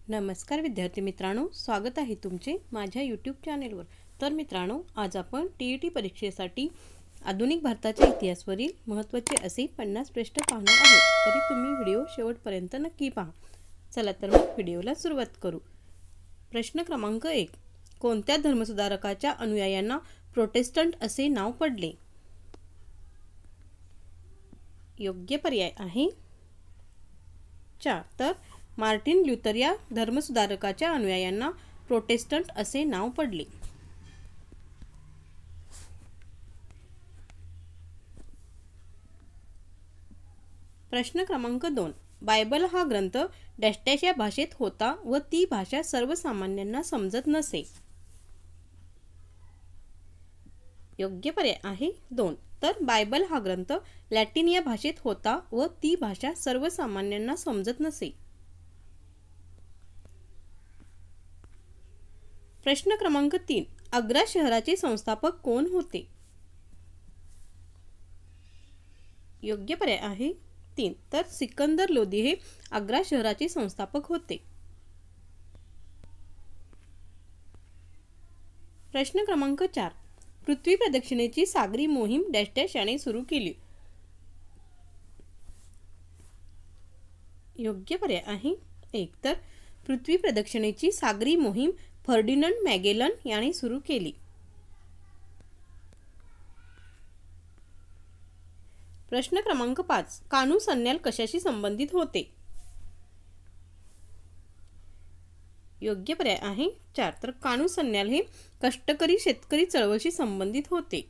नमस्कार विद्यार्थी मित्रांनो, स्वागत आहे तुमचे माझ्या यूट्यूब चॅनेलवर। तर मित्रांनो, आज आपण टीईटी परीक्षेसाठी आधुनिक भारताच्या इतिहासावरील महत्त्वाचे असे 50 प्रश्न पाहणार आहोत। तरी तुम्ही व्हिडिओ शेवटपर्यंत नक्की पहा। चला तर मग व्हिडिओला सुरुवात करू। प्रश्न क्रमांक 1, कोणत्या धर्मसुधारकाच्या अनुयायांना प्रोटेस्टंट असे नाव पडले? योग्य पर्याय आहे 4। तर मार्टिन ल्यूथर या धर्मसुधारकाच्या अनुयायांना प्रोटेस्टंट असे नाव पडले। प्रश्न क्रमांक 2, बायबल हा ग्रंथ डॅश या भाषेत होता व ती भाषा सर्वसामान्यांना समजत नसे। योग्य पर्याय आहे 2। तर बायबल हा ग्रंथ लॅटिन या भाषेत होता व ती भाषा सर्वसामान्यांना समजत नसे। प्रश्न क्रमांक 3, आग्रा शहराचे संस्थापक कोण होते? योग्य पर्याय आहे 3। तर सिकंदर लोदी हे आग्रा शहराचे संस्थापक होते। प्रश्न क्रमांक 4, पृथ्वी प्रदक्षिणेची सागरी मोहीम डॅश याने सुरू केली। योग्य पर्याय आहे 1। तर पृथ्वी प्रदक्षिणेची सागरी मोहीम फर्डिनंड मॅगेलन याने सुरू केली। प्रश्न क्रमांक 5, कानू सन्याल कशाशी संबंधित होते? योग्य पर्याय आहे 4। तर कानू सन्याल हे कष्टकरी शेतकरी चळवळीशी संबंधित होते।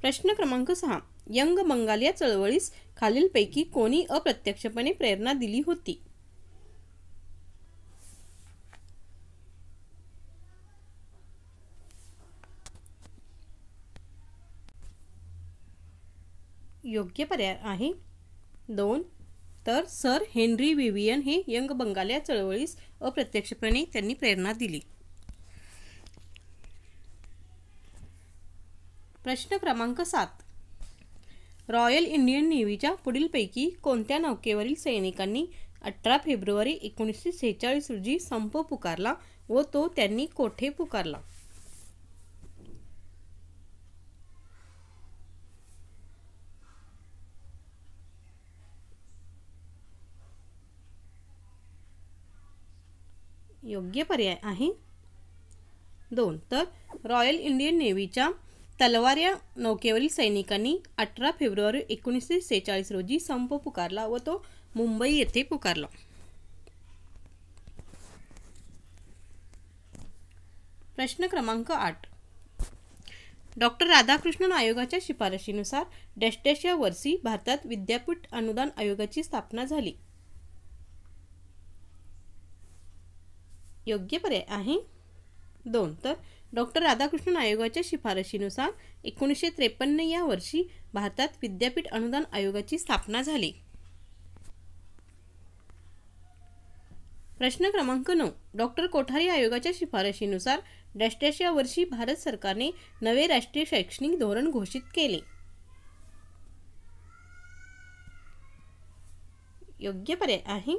प्रश्न क्रमांक 6, यंग बंगाल या चळवळीस खालीलपैकी कोणी अप्रत्यक्षपणे प्रेरणा दिली होती? योग्य पर्याय आहे 2। तर सर हेनरी विवियन हे यंग बंगाल या चळवळीस अप्रत्यक्षपणे त्यांनी प्रेरणा दिली। प्रश्न क्रमांक 7, रॉयल इंडियन नेव्हीच्या पुढीलपैकी कोणत्या नौकेवरील सैनिकांनी 18 फेब्रुवारी 1946 रोजी संप पुकारला व तो त्यांनी कोठे पुकारला? योग्य पर्याय आहे 2। तर रॉयल इंडियन नेव्हीच्या तलवार या नौकेवरील सैनिकांनी 18 फेब्रुवारी 1946 रोजी संप पुकारला व तो मुंबई येथे पुकारला। प्रश्न क्रमांक 8, डॉक्टर राधाकृष्णन आयोगाच्या शिफारशीनुसार डॅश या वर्षी भारतात विद्यापीठ अनुदान आयोगाची स्थापना झाली। योग्य पर्याय आहे 2। तर डॉक्टर राधाकृष्णन आयोगाच्या शिफारशीनुसार 1953 या वर्षी भारतात विद्यापीठ अनुदान आयोगाची स्थापना झाली। प्रश्न क्रमांक 9, डॉक्टर कोठारी आयोगाच्या शिफारशीनुसार डॅश या वर्षी भारत सरकारने नवे राष्ट्रीय शैक्षणिक धोरण घोषित केले। योग्य पर्याय आहे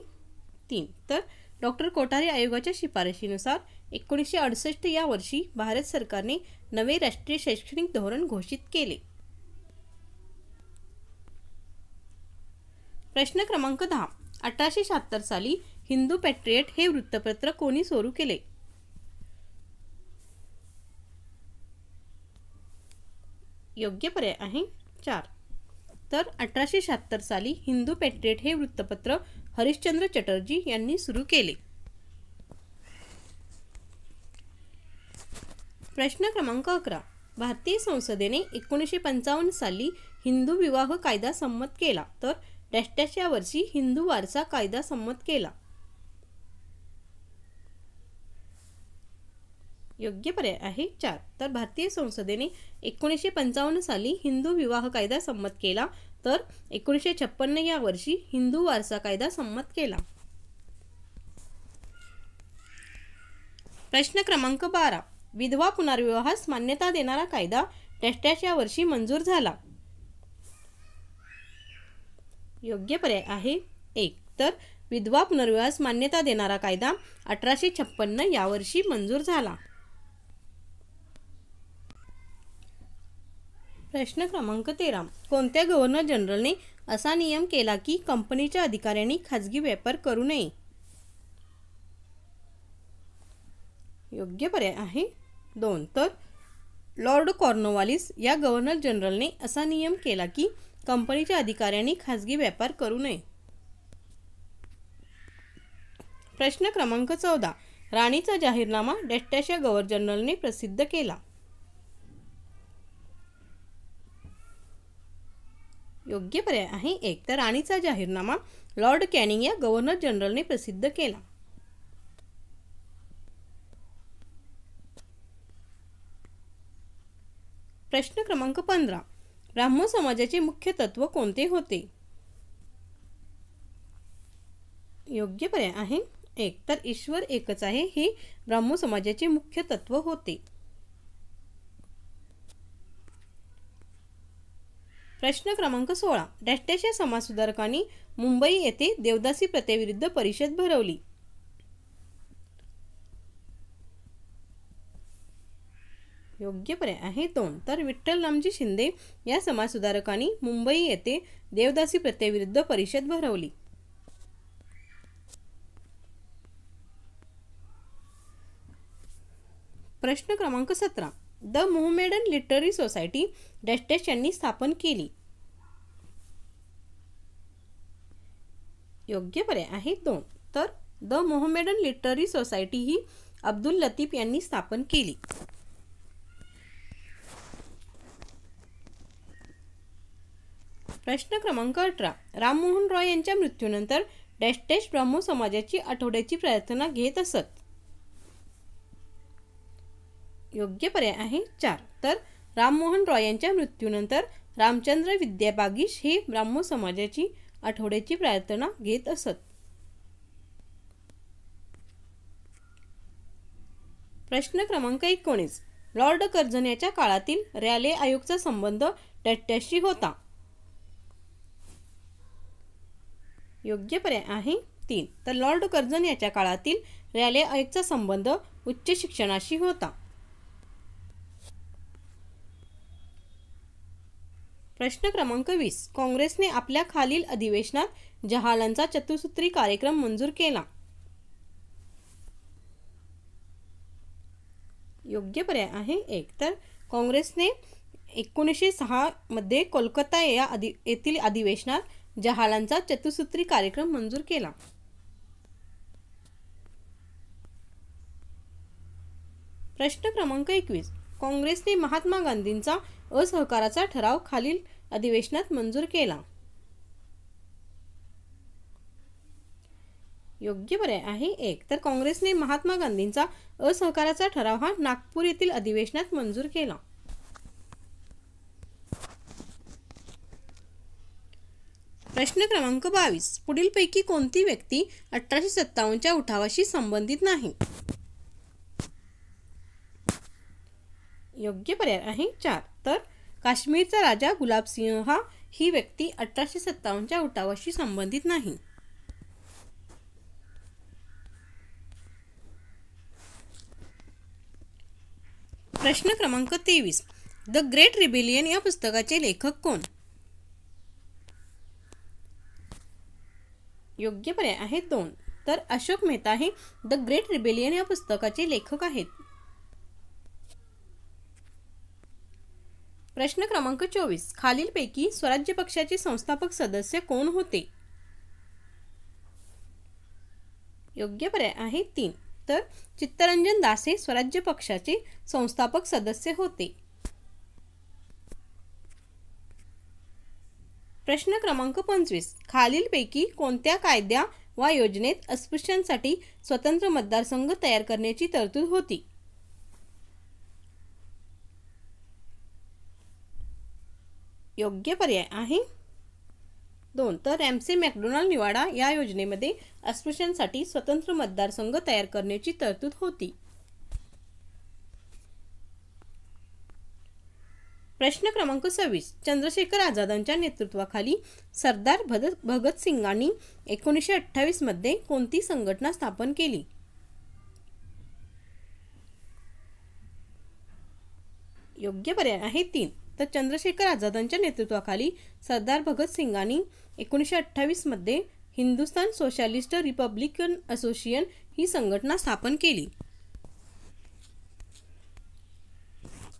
3। तर डॉक्टर कोठारी आयोगाच्या शिफारशीनुसार 1968 या वर्षी भारत सरकारने नवे राष्ट्रीय शैक्षणिक धोरण घोषित केले। प्रश्न क्रमांक 10, 1876 साली हिंदू पॅट्रियट हे वृत्तपत्र कोणी सुरू केले? योग्य पर्याय आहे 4। तर 1876 साली हिंदू पॅट्रियट हे वृत्तपत्र हरिश्चंद्र चटर्जी यांनी सुरू केले। प्रश्न क्रमांक 11, भारतीय संसदेने 1955 साली हिंदू विवाह कायदा संमत केला। तर डॅश या वर्षी हिंदू वारसा कायदा संमत केला। योग्य पर्याय आहे 4। तर भारतीय संसदेने 1955 साली हिंदू विवाह कायदा संमत केला। तर 1956 या वर्षी हिंदू वारसा कायदा संमत केला। प्रश्न क्रमांक 12, विधवा पुनर्विवाहास मान्यता देणारा कायदा डॅश या वर्षी मंजूर झाला। योग्य पर्याय आहे 1. तर विधवा पुनर्विवाहास मान्यता देणारा कायदा 1856 यावर्षी मंजूर झाला. प्रश्न क्रमांक 13. कोणत्या गव्हर्नर जनरलने असा नियम केला की कंपनीच्या अधिकाऱ्यांनी खाजगी व्यापार करू नये? योग्य पर्याय आहे 2. तर लॉर्ड कॉर्नवालिस या गव्हर्नर जनरलने असा नियम केला की कंपनीच्या अधिकाऱ्यांनी खाजगी व्यापार करू नये. प्रश्न क्रमांक 14. राणीचा जाहीरनामा डॅश या गव्हर्नर जनरलने प्रसिद्ध केला? योग्य पर्याय आहे 1. तर राणीचा जाहीरनामा लॉर्ड कॅनिंग या गव्हर्नर जनरलने प्रसिद्ध केला. प्रश्न क्रमांक 15. ब्राह्मण समाजाचे मुख्य तत्व कोणते होते? योग्य पर्याय आहे 1. तर ईश्वर एकच आहे हे ब्राह्मण समाजाचे मुख्य तत्व होते. प्रश्न क्रमांक 16. डॅश या समाजसुधारकांनी मुंबई येथे देवदासी प्रथेविरुद्ध परिषद भरवली? योग्य पर्याय आहे 2. तर विठ्ठल रामजी शिंदे या समाजसुधारकांनी मुंबई येथे देवदासी प्रथेविरुद्ध परिषद भरवली. प्रश्न क्रमांक 17. The Mohammedan literary society dash यांनी स्थापन केली? योग्य पर्याय आहे 2. तर द मोहमेडन लिटररी सोसायटी ही अब्दुल लतीफ यांनी स्थापन केली. प्रश्न क्रमांक 18. राममोहन रॉय यांच्या मृत्यूनंतर डॅश ब्राह्मण समाजाची आठवड्याची प्रार्थना घेत असत? योग्य पर्याय आहे 4. तर राममोहन रॉय यांच्या मृत्यूनंतर रामचंद्र विद्याबागीश हे ब्राह्मण समाजाची आठवड्याची प्रार्थना घेत असत. प्रश्न क्रमांक 19. लॉर्ड कर्झन याच्या काळातील रॅले आयोगचा संबंध डॅशशी होता? योग्य पर्याय आहे 3. तर लॉर्ड कर्झन याच्या काळातील रॅले आयोगचा संबंध उच्च शिक्षणाशी होता. प्रश्न क्रमांक 20. काँग्रेसने आपल्या खालील अधिवेशनात जहालांचा चतुसूत्री कार्यक्रम मंजूर केला? योग्य पर्याय आहे 1. तर काँग्रेसने 1906 मध्ये कोलकाता येथील अधिवेशनात जहालांचा चतुसूत्री कार्यक्रम मंजूर केला. प्रश्न क्रमांक 21. काँग्रेसने महात्मा गांधींचा असहकाराचा ठराव खालील अधिवेशनात मंजूर केला? योग्य पर्याय आहे 1. तर काँग्रेसने महात्मा गांधींचा असहकाराचा ठराव हा नागपूर येथील अधिवेशनात मंजूर केला. प्रश्न क्रमांक 22. पुढीलपैकी कोणती व्यक्ती 1857च्या उठावाशी संबंधित नाही? योग्य पर्याय आहे 4. तर काश्मीरचा राजा गुलाबसिंह ही व्यक्ती 1857च्या उठावाशी संबंधित नाही. प्रश्न क्रमांक 23. द ग्रेट रिबेलियन या पुस्तकाचे लेखक कोण? योग्य पर्याय आहे 2. तर अशोक मेहता हे द ग्रेट रिबेलियन या पुस्तकाचे लेखक आहेत. प्रश्न क्रमांक 24. खालीलपैकी स्वराज्य पक्षाचे संस्थापक सदस्य कोण होते? योग्य पर्याय आहे 3. तर चित्तरंजन दास हे स्वराज्य पक्षाचे संस्थापक सदस्य होते. प्रश्न क्रमांक 25. खालीलपैकी कोणत्या कायद्या वा योजनेत अस्पृश्यांसाठी स्वतंत्र मतदारसंघ तयार करण्याची तरतूद होती? योग्य पर्याय आहे 2. तर रॅम्से मॅकडोनाल्ड निवाडा या योजनेमध्ये अस्पृश्यांसाठी स्वतंत्र मतदारसंघ तयार करण्याची तरतूद होती. प्रश्न क्रमांक 26. चंद्रशेखर आझादांच्या नेतृत्वाखाली सरदार भगतसिंगांनी 1928 मध्ये कोणती संघटना स्थापन केली? योग्य पर्याय आहे 3. तर चंद्रशेखर आझादांच्या नेतृत्वाखाली सरदार भगतसिंगांनी 1928 मध्ये हिंदुस्थान सोशलिस्ट रिपब्लिकन असोसिएशन ही संघटना स्थापन केली.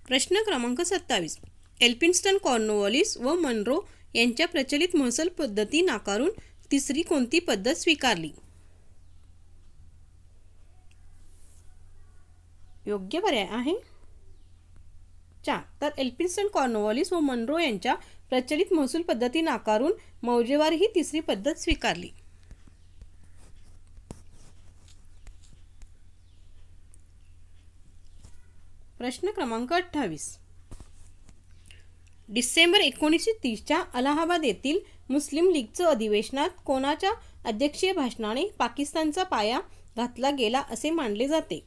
प्रश्न क्रमांक 27. एल्फिन्स्टन कॉर्नवॉलिस व मनरो यांच्या प्रचलित महसूल पद्धती नाकारून तिसरी कोणती पद्धत स्वीकारली? योग्य पर्याय आहे 4. तर एल्फिन्स्टन कॉर्नवॉलिस व मनरो यांच्या प्रचलित महसूल पद्धती नाकारून मौजेवारी ही तिसरी पद्धत स्वीकारली. प्रश्न क्रमांक 28. डिसेंबर 1930च्या अलाहाबाद येथील मुस्लिम लीगचं अधिवेशनात कोणाच्या अध्यक्षीय भाषणाने पाकिस्तानचा पाया घातला गेला असे मानले जाते?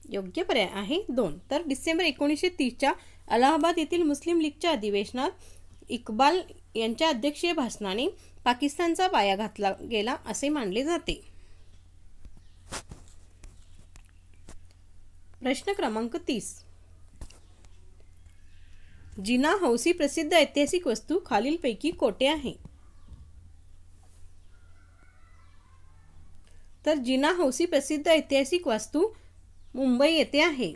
योग्य पर्याय आहे 2. तर डिसेंबर 1930च्या अलाहाबाद येथील मुस्लिम लीगच्या अधिवेशनात इक्बाल यांच्या अध्यक्षीय भाषणाने पाकिस्तानचा पाया घातला गेला असे मानले जाते. प्रश्न क्रमांक 30. जिना हौसी प्रसिद्ध ऐतिहासिक वस्तू खालीलपैकी कोठे आहे? तर जिना हौसी प्रसिद्ध ऐतिहासिक वास्तू मुंबई येथे आहे.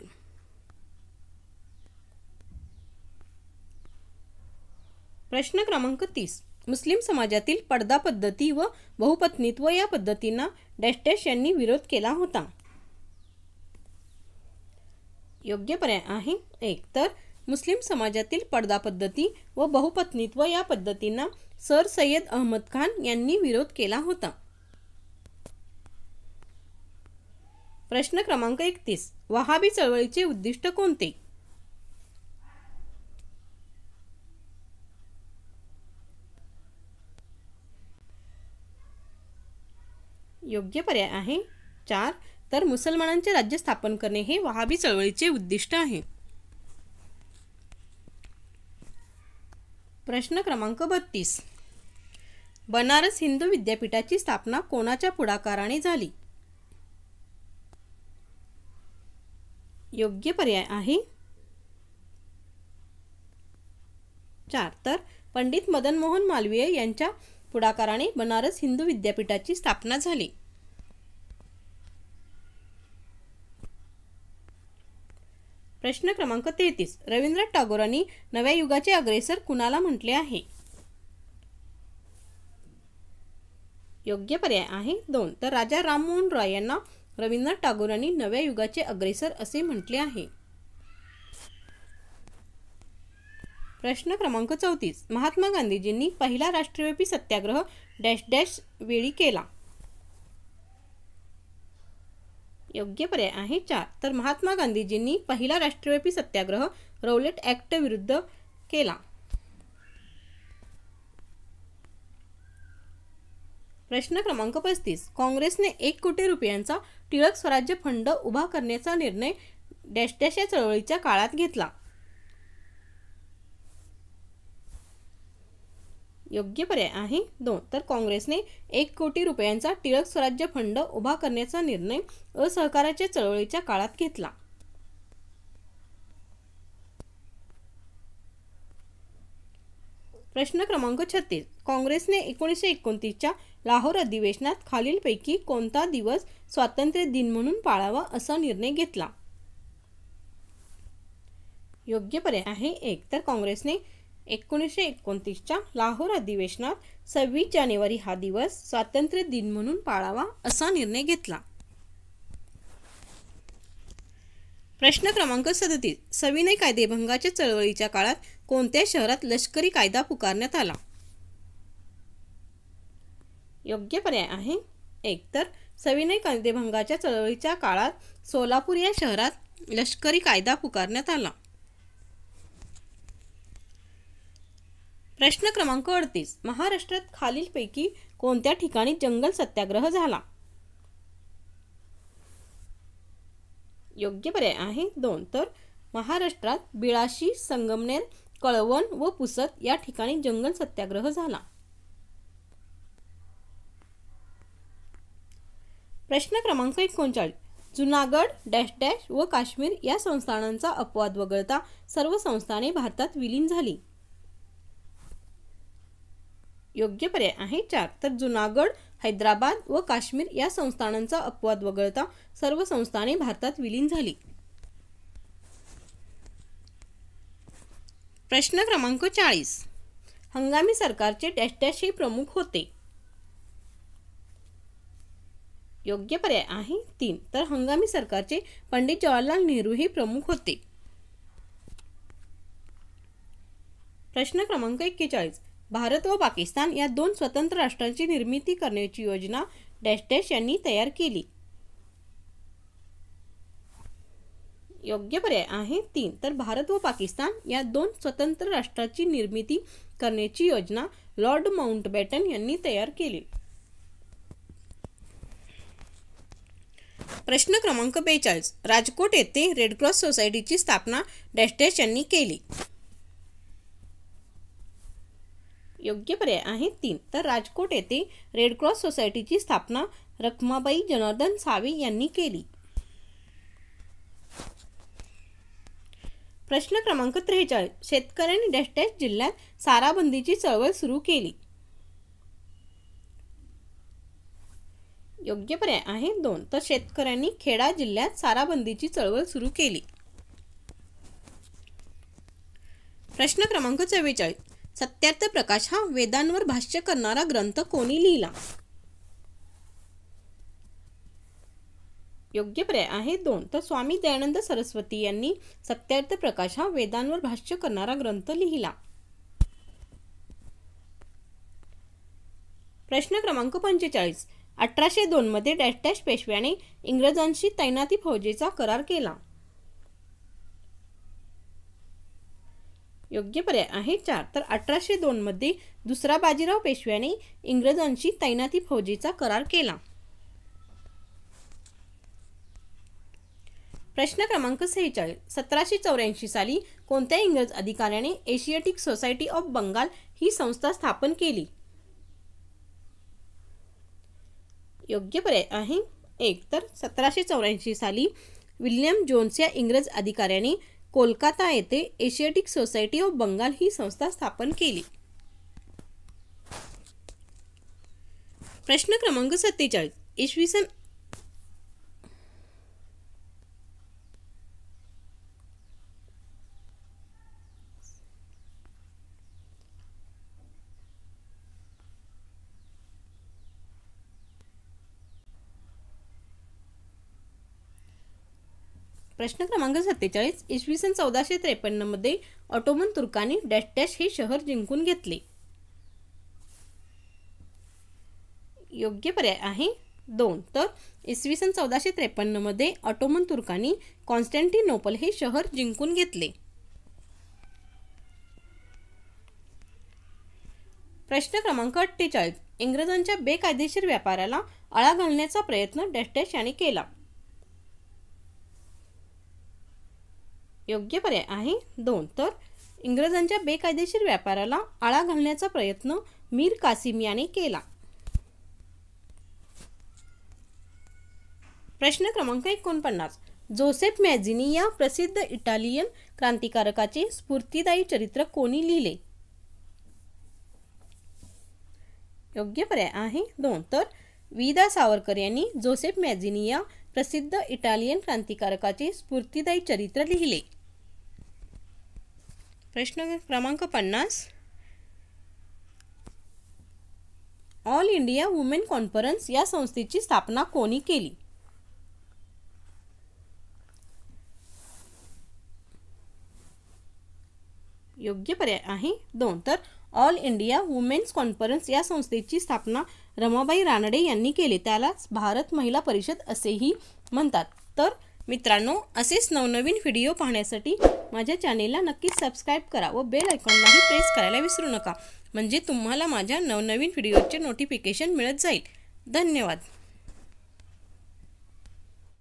प्रश्न क्रमांक 30. मुस्लिम समाजातील पडदा पद्धती व बहुपत्नीत्व या पद्धतींना डॅश डॅश यांनी विरोध केला होता? योग्य पर्याय आहे 1. तर मुस्लिम समाजातील पडदा पद्धती व बहुपत्नीत्व या पद्धतींना सर सय्यद अहमद खान यांनी विरोध केला होता. प्रश्न क्रमांक 31. वहाबी चळवळीचे उद्दिष्ट कोणते? योग्य पर्याय आहे 4. तर मुसलमानांचे राज्य स्थापन करणे हे वहाबी चळवळीचे उद्दिष्ट आहे. प्रश्न क्रमांक 32. बनारस हिंदू विद्यापीठाची स्थापना कोणाच्या पुढाकाराने झाली? योग्य पर्याय आहे 4. तर पंडित मदन मोहन मालवीय यांच्या पुढाकाराने बनारस हिंदू विद्यापीठाची स्थापना झाली. प्रश्न क्रमांक 33. रवींद्रनाथ टागोरांनी नव्या युगाचे अग्रेसर कुणाला म्हटले आहे? योग्य पर्याय आहे 2. तर राजा राममोहन रॉय यांना रवींद्रनाथ टागोरांनी नव्या युगाचे अग्रेसर असे म्हटले आहे. प्रश्न क्रमांक 34. महात्मा गांधीजींनी पहिला राष्ट्रव्यापी सत्याग्रह डॅश डॅश वेळी केला? योग्य पर्याय आहे 4. तर महात्मा गांधीजींनी पहिला राष्ट्रव्यापी सत्याग्रह रौलेट ॲक्ट विरुद्ध केला. प्रश्न क्रमांक 35. काँग्रेसने 1 कोटी रुपयांचा टिळक स्वराज्य फंड उभा करण्याचा निर्णय डॅश डॅश या चळवळीच्या काळात घेतला? योग्य पर्याय आहे 2. तर काँग्रेसने 1 कोटी रुपयांचा टिळक स्वराज्य फंड उभा करण्याचा निर्णय असहकाराच्या चळवळीच्या काळात घेतला. प्रश्न क्रमांक 36. काँग्रेसने 1929च्या लाहोर अधिवेशनात खालीलपैकी कोणता दिवस स्वातंत्र्य दिन म्हणून पाळावा असा निर्णय घेतला? योग्य पर्याय आहे 1. तर काँग्रेसने 1929च्या लाहोर अधिवेशनात 26 जानेवारी हा दिवस स्वातंत्र्य दिन म्हणून पाळावा असा निर्णय घेतला. प्रश्न क्रमांक 37. सविनय कायदेभंगाच्या चळवळीच्या काळात कोणत्या शहरात लष्करी कायदा पुकारण्यात आला? योग्य पर्याय आहे 1. तर सविनय कायदेभंगाच्या चळवळीच्या काळात सोलापूर या शहरात लष्करी कायदा पुकारण्यात आला. प्रश्न क्रमांक 38. महाराष्ट्रात खालीलपैकी कोणत्या ठिकाणी जंगल सत्याग्रह झाला? योग्य पर्याय आहे 2. तर महाराष्ट्रात बिळाशी, संगमनेर, कळवण व पुसद या ठिकाणी जंगल सत्याग्रह झाला. प्रश्न क्रमांक 39. जुनागड डॅश डॅश व काश्मीर या संस्थानांचा अपवाद वगळता सर्व संस्थाने भारतात विलीन झाली. योग्य पर्याय आहे 4. तर जुनागड, हैदराबाद व काश्मीर या संस्थानांचा अपवाद वगळता सर्व संस्थाने भारतात विलीन झाली. प्रश्न क्रमांक 40. हंगामी सरकारचे डॅश डॅश हे प्रमुख होते. योग्य पर्याय आहे 3. तर हंगामी सरकारचे पंडित जवाहरलाल नेहरू हे प्रमुख होते. प्रश्न क्रमांक 41. भारत व पाकिस्तान या 2 स्वतंत्र राष्ट्रांची निर्मिती करण्याची योजना डॅश डॅश यांनी तयार केली. योग्य पर्याय आहे 3. तर भारत व पाकिस्तान या 2 स्वतंत्र राष्ट्रांची निर्मिती करण्याची योजना लॉर्ड माउंटबॅटन यांनी तयार केली. प्रश्न क्रमांक 42. राजकोट येथे रेड क्रॉस सोसायटीची स्थापना डॅश डॅश यांनी केली. योग्य पर्याय आहे 3. तर राजकोट येथे रेड क्रॉस सोसायटीची स्थापना रखमाबाई जनार्दन सावे यांनी केली. प्रश्न क्रमांक 43. शेतकऱ्यांनी डॅश डॅश जिल्ह्यात सारा बंदीची चळवळ सुरू केली. योग्य पर्याय आहे 2. तर शेतकऱ्यांनी खेडा जिल्ह्यात सारा बंदीची चळवळ सुरू केली. प्रश्न क्रमांक 44. सत्यार्थ प्रकाश हा वेदांवर भाष्य करणारा ग्रंथ कोणी लिहिला. योग्य पर्याय आहे 2. तर स्वामी दयानंद सरस्वती यांनी सत्यार्थ प्रकाश हा वेदांवर भाष्य करणारा ग्रंथ लिहिला. प्रश्न क्रमांक 45. 1802 मध्ये डॅश डॅश पेशव्याने इंग्रजांशी तैनाती फौजेचा करार केला. योग्य पर्याय आहे 4. तर 1802 मध्ये दुसरा बाजीराव पेशव्याने इंग्रजांशी तैनाती फौजेचा करार केला. प्रश्न क्रमांक 46. 1784 साली कोणत्या इंग्रज अधिकाऱ्याने एशियाटिक सोसायटी ऑफ बंगाल ही संस्था स्थापन केली. योग्य पर्याय आहे 1. तर 1784 साली विल्यम जोन्स या इंग्रज अधिकाऱ्याने कोलकाता येथे एशियाटिक सोसायटी ऑफ बंगाल ही संस्था स्थापन केली. प्रश्न क्रमांक 47. इसवी सन प्रश्न क्रमांक 47. इसवी सन 1453 मध्ये ऑटोमन तुर्कांनी डॅश डॅश हे शहर जिंकून घेतले. योग्य पर्याय आहे 2. तर इसवी सन 1453 मध्ये ऑटोमन तुर्कांनी कॉन्स्टँटिनोपल हे शहर जिंकून घेतले. प्रश्न क्रमांक 48. इंग्रजांच्या बेकायदेशीर व्यापाराला आळा घालण्याचा प्रयत्न डॅश डॅश याने केला. योग्य पर्याय आहे 2. तर इंग्रजांच्या बेकायदेशीर व्यापाराला आळा घालण्याचा प्रयत्न मीर कासिम याने केला. प्रश्न क्रमांक 49. जोसेफ मॅझिनी या प्रसिद्ध इटालियन क्रांतिकारकाचे स्फूर्तिदायी चरित्र कोणी लिहिले. योग्य पर्याय आहे 2. तर वि. दा. सावरकर यांनी जोसेफ मॅझिनी या प्रसिद्ध इटालियन क्रांतिकारकाचे स्फूर्तिदायी चरित्र लिहिले. प्रश्न क्रमांक 50. ऑल इंडिया वुमेन कॉन्फरन्स या संस्थेची स्थापना कोणी केली. योग्य पर्याय आहे 2. तर ऑल इंडिया वुमेन्स कॉन्फरन्स या संस्थेची स्थापना रमाबाई रानडे यांनी केली. त्यालाच भारत महिला परिषद असेही म्हणतात. तर मित्रांनो, असेच नवनवीन व्हिडिओ पाहण्यासाठी माझ्या चॅनेलला नक्कीच सबस्क्राईब करा व बेल आयकॉनलाही प्रेस करायला विसरू नका, म्हणजे तुम्हाला माझ्या नवनवीन व्हिडिओचे नोटिफिकेशन मिळत जाईल. धन्यवाद.